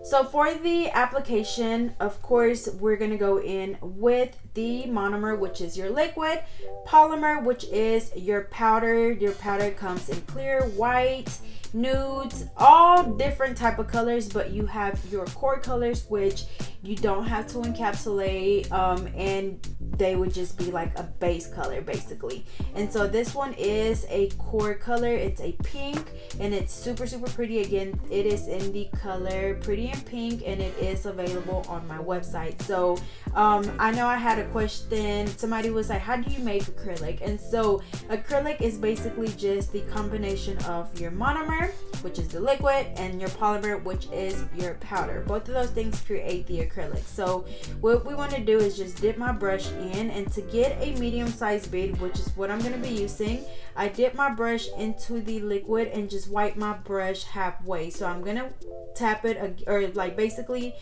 So for the application, of course, we're going to go in with the monomer, which is your liquid, polymer, which is your powder. Your powder comes in clear, white, nudes, all different type of colors, but you have your core colors, which you don't have to encapsulate, and they would just be like a base color basically. And so this one is a core color. It's a pink and it's super pretty. Again, it is in the color Pretty in Pink, and it is available on my website. So I know I had a question. Somebody was like, how do you make acrylic? And so acrylic is basically just the combination of your monomer, which is the liquid, and your polymer, which is your powder. Both of those things create the acrylic. So what we want to do is just dip my brush in, and to get a medium-sized bead, which is what I'm going to be using, I dip my brush into the liquid and just wipe my brush halfway. So I'm going to tap it, or like basically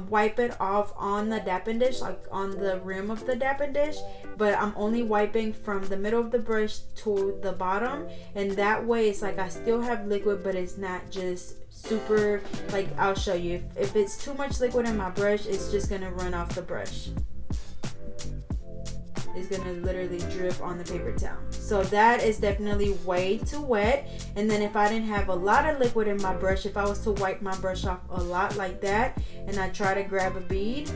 wipe it off on the dapping dish, like on the rim of the dapping dish, but I'm only wiping from the middle of the brush to the bottom, and that way it's like I still have liquid, but it's not just super, like I'll show you. If it's too much liquid in my brush, it's just gonna run off the brush. It's gonna literally drip on the paper towel. So that is definitely way too wet. And then if I didn't have a lot of liquid in my brush, if I was to wipe my brush off a lot like that and I try to grab a bead,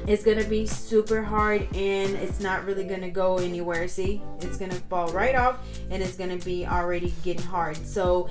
it's gonna be super hard and it's not really gonna go anywhere. See, it's gonna fall right off and it's gonna be already getting hard. So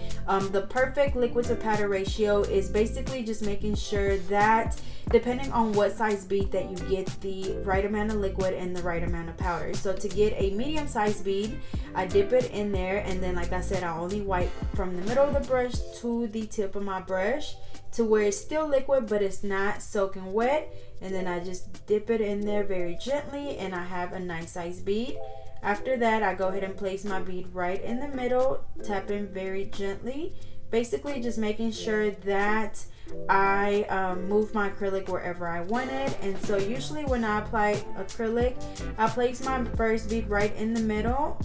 the perfect liquid to powder ratio is basically just making sure that depending on what size bead that you get the right amount of liquid and the right amount of powder. So to get a medium sized bead, I dip it in there, and then like I said, I only wipe from the middle of the brush to the tip of my brush to where it's still liquid but it's not soaking wet, and then I just dip it in there very gently and I have a nice size bead. After that, I go ahead and place my bead right in the middle, tapping very gently, basically just making sure that I move my acrylic wherever I want it. And so usually when I apply acrylic, I place my first bead right in the middle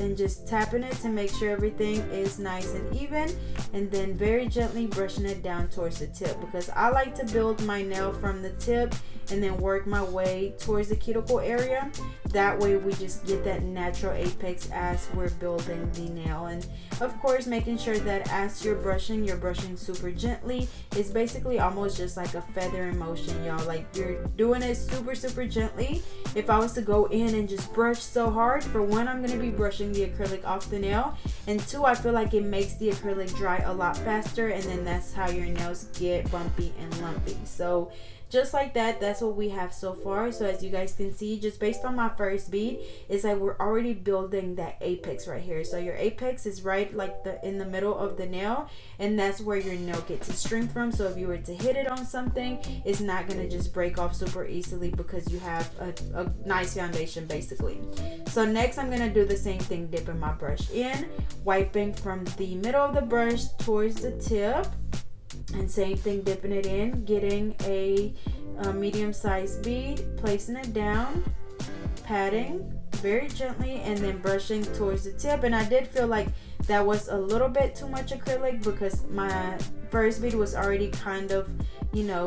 and just tapping it to make sure everything is nice and even, and then very gently brushing it down towards the tip, because I like to build my nail from the tip and then work my way towards the cuticle area. That way we just get that natural apex as we're building the nail. And of course, making sure that as you're brushing super gently. It's basically almost just like a feathering motion, y'all. Like you're doing it super gently. If I was to go in and just brush so hard, for one, I'm going to be brushing the acrylic off the nail, and two, I feel like it makes the acrylic dry a lot faster, and then that's how your nails get bumpy and lumpy. So just like that, that's what we have so far. So as you guys can see, just based on my first bead, it's like we're already building that apex right here. So your apex is right like in the middle of the nail, and that's where your nail gets its strength from. So if you were to hit it on something, it's not gonna just break off super easily because you have a nice foundation basically. So next I'm gonna do the same thing, dipping my brush in, wiping from the middle of the brush towards the tip, and same thing, dipping it in, getting a medium-sized bead, placing it down, patting very gently, and then brushing towards the tip. And I did feel like that was a little bit too much acrylic because my first bead was already kind of, you know,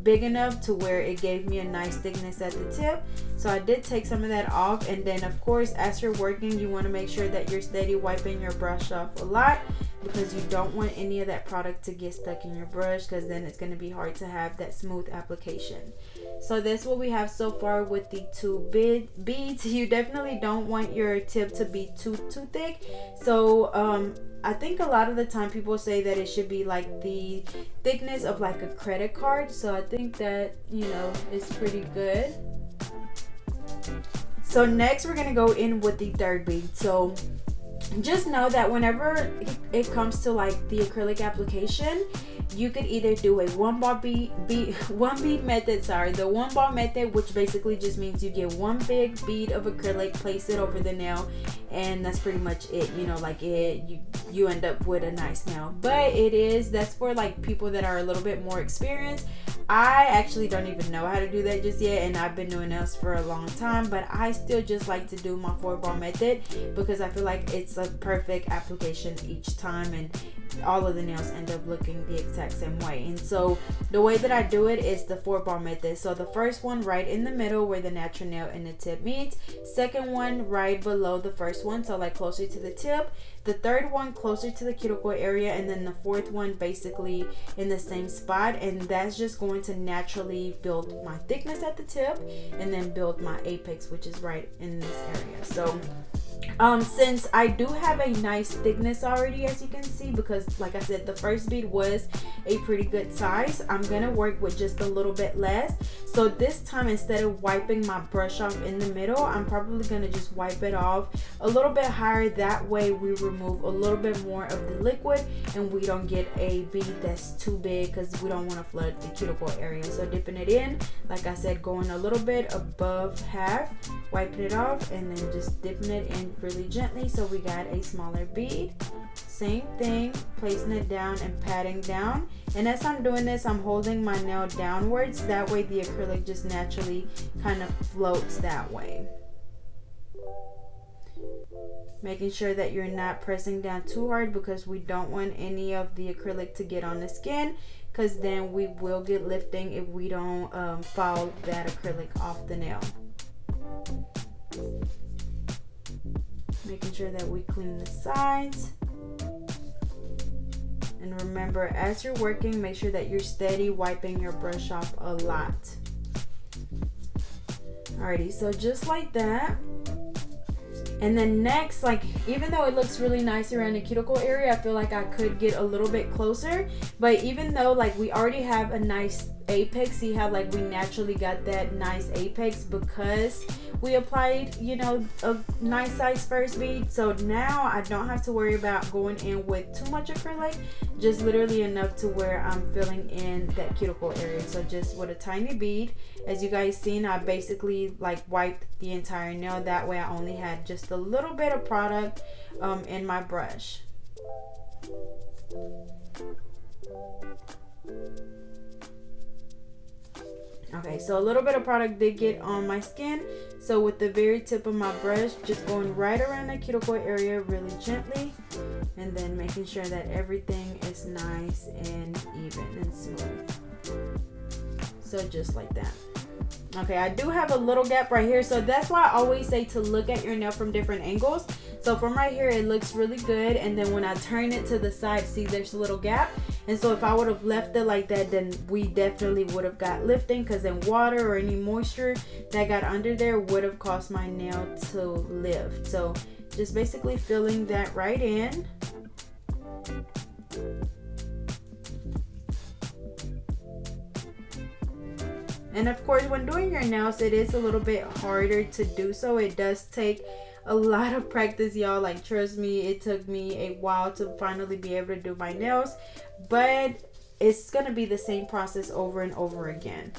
big enough to where it gave me a nice thickness at the tip. So I did take some of that off, and then of course as you're working, you want to make sure that you're steady wiping your brush off a lot, because you don't want any of that product to get stuck in your brush, because then it's going to be hard to have that smooth application. So that's what we have so far with the two beads. You definitely don't want your tip to be too thick. So I think a lot of the time people say that it should be like the thickness of like a credit card. So I think that, you know, it's pretty good. So next we're gonna go in with the third bead. So just know that whenever it comes to like the acrylic application, you could either do a one bead method, the one ball method, which basically just means you get one big bead of acrylic, place it over the nail, and that's pretty much it. You know, like you end up with a nice nail. But that's for like people that are a little bit more experienced. I actually don't even know how to do that just yet, and I've been doing nails for a long time, but I still just like to do my 4-ball method because I feel like it's a perfect application each time, and all of the nails end up looking the exact same way. And so the way that I do it is the 4-bar method. So the first one right in the middle where the natural nail and the tip meets, second one right below the first one, so like closer to the tip, the third one closer to the cuticle area, and then the fourth one basically in the same spot. And that's just going to naturally build my thickness at the tip and then build my apex, which is right in this area. So since I do have a nice thickness already, as you can see, because like I said, the first bead was a pretty good size, I'm gonna work with just a little bit less. So this time, instead of wiping my brush off in the middle, I'm probably gonna just wipe it off a little bit higher. That way we remove a little bit more of the liquid and we don't get a bead that's too big, because we don't want to flood the cuticle area. So dipping it in, like I said, going a little bit above half, wiping it off, and then just dipping it in really gently so we got a smaller bead. Same thing, placing it down and patting down. And as I'm doing this, I'm holding my nail downwards. That way the acrylic just naturally kind of floats that way. Making sure that you're not pressing down too hard, because we don't want any of the acrylic to get on the skin, because then we will get lifting if we don't file that acrylic off the nail. Making sure that we clean the sides. And remember, as you're working, make sure that you're steady wiping your brush off a lot. Alrighty, so just like that. And then next, like, even though it looks really nice around the cuticle area, I feel like I could get a little bit closer. But even though like we already have a nice apex, see how like we naturally got that nice apex because we applied, you know, a nice size first bead. So now I don't have to worry about going in with too much acrylic, just literally enough to where I'm filling in that cuticle area. So just with a tiny bead. As you guys seen, I basically like wiped the entire nail. That way I only had just a little bit of product in my brush. Okay, so a little bit of product did get on my skin. So with the very tip of my brush, just going right around the cuticle area really gently, and then making sure that everything is nice and even and smooth. So just like that. Okay, I do have a little gap right here, so that's why I always say to look at your nail from different angles. So from right here, it looks really good, and then when I turn it to the side, see there's a little gap. And so if I would have left it like that, then we definitely would have got lifting, because then water or any moisture that got under there would have caused my nail to lift. So just basically filling that right in. And of course, when doing your nails, it is a little bit harder to do so. It does take a lot of practice, y'all. Like, trust me, it took me a while to finally be able to do my nails, but it's gonna be the same process over and over again.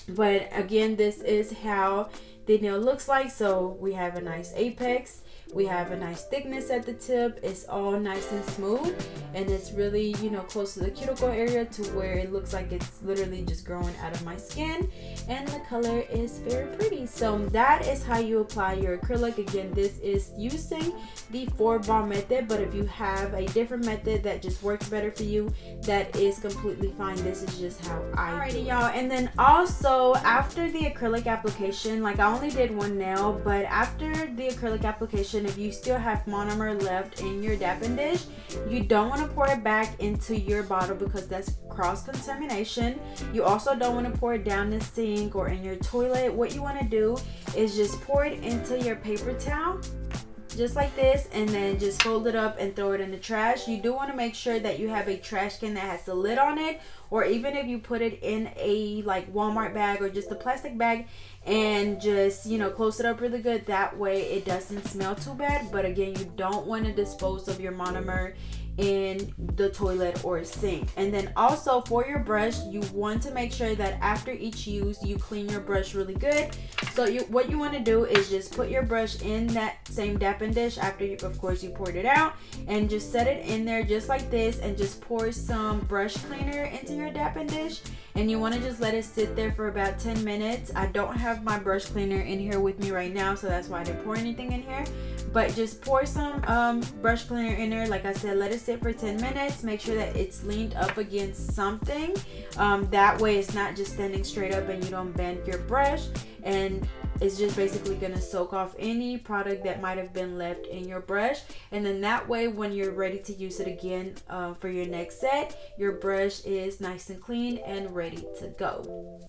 But again, this is how the nail looks like. So we have a nice apex, we have a nice thickness at the tip, it's all nice and smooth, and it's really, you know, close to the cuticle area to where it looks like it's literally just growing out of my skin, and the color is very pretty. So that is how you apply your acrylic. Again, this is using the 4-bar method, but if you have a different method that just works better for you, that is completely fine. This is just how I do it. Y'all, and then also after the acrylic application, like I only did one nail, but after the acrylic application, if you still have monomer left in your dapping dish, you don't want to pour it back into your bottle, because that's cross-contamination. You also don't want to pour it down the sink or in your toilet. What you want to do is just pour it into your paper towel, just like this, and then just fold it up and throw it in the trash. You do want to make sure that you have a trash can that has the lid on it, or even if you put it in a like Walmart bag or just a plastic bag, and just, you know, close it up really good. That way it doesn't smell too bad. But again, you don't want to dispose of your monomer in the toilet or sink. And then also for your brush, you want to make sure that after each use you clean your brush really good. So what you want to do is just put your brush in that same dapping dish after you, of course, you poured it out, and just set it in there just like this, and just pour some brush cleaner into your dapping dish, and you want to just let it sit there for about 10 minutes. I don't have my brush cleaner in here with me right now, so that's why I didn't pour anything in here. But just pour some brush cleaner in there. Like I said, let it sit for 10 minutes. Make sure that it's leaned up against something. That way it's not just standing straight up and you don't bend your brush. And it's just basically going to soak off any product that might have been left in your brush. And then that way, when you're ready to use it again for your next set, your brush is nice and clean and ready to go.